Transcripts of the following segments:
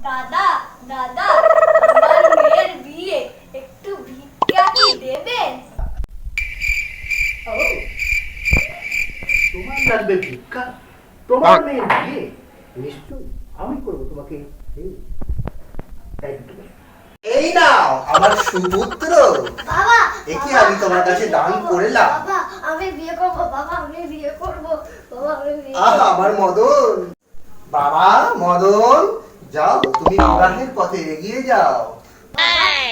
দাদা দাদা, আমার মেয়ের বিয়ে, একটু ভিক্ষা কি দেবেন? ও, তোমার লাগবে ভিক্ষা? তোমার মেয়ের বিয়ে? নিশ্চয়ই আমি করবো তোমাকে। এই নাও আমার সুপুত্র। বাবা, একে আমি তোমার কাছে দান করলাম। বাবা আমি বিয়ে করব, বাবা আমি বিয়ে করব, বাবা আমি বিয়ে আহা আমার মদন, বাবা মদন, যাও তুমি বিবাহের পথে এগিয়ে যাও।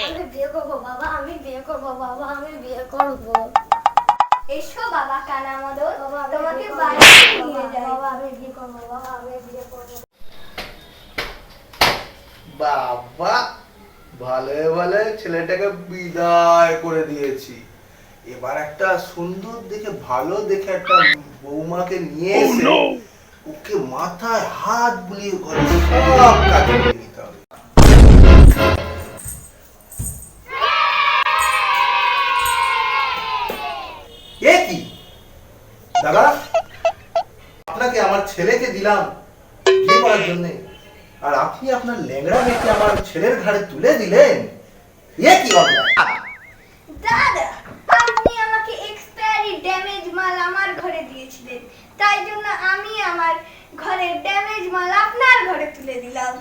আমি বিয়ে করব, বাবা আমি বিয়ে করব, বাবা আমি বিয়ে করব। এসো বাবা কানা মদন, তোমাকে বাড়িতে নিয়ে যাই। বাবা আমি বিয়ে করব, বাবা আমি বিয়ে করব। বাবা, ভালো ভালো ছেলেটাকে বিদায় করে দিয়েছি। এবার একটা সুন্দর দেখে, ভালো দেখে একটা বৌমাকে নিয়ে এসে ওকে মাথায় হাত বুলিয়ে ঘরে সব কাজ করে নিতে হবে। এ কি দাদা, আপনাকে আমার ছেলেকে দিলাম বিয়ে করার জন্য, আর আপনি আপনার ল্যাংড়া মেয়েকে আমার ছেলের ঘাড়ে তুলে দিলেন। এ কি অন্যায়! দাদা, আপনি আমাকে এক্সপায়ারি ড্যামেজ মাল আমার ঘরে দিয়েছিলেন, তাই জন্য আমি আমার ঘরের ড্যামেজ মাল আপনার ঘরে তুলে দিলাম।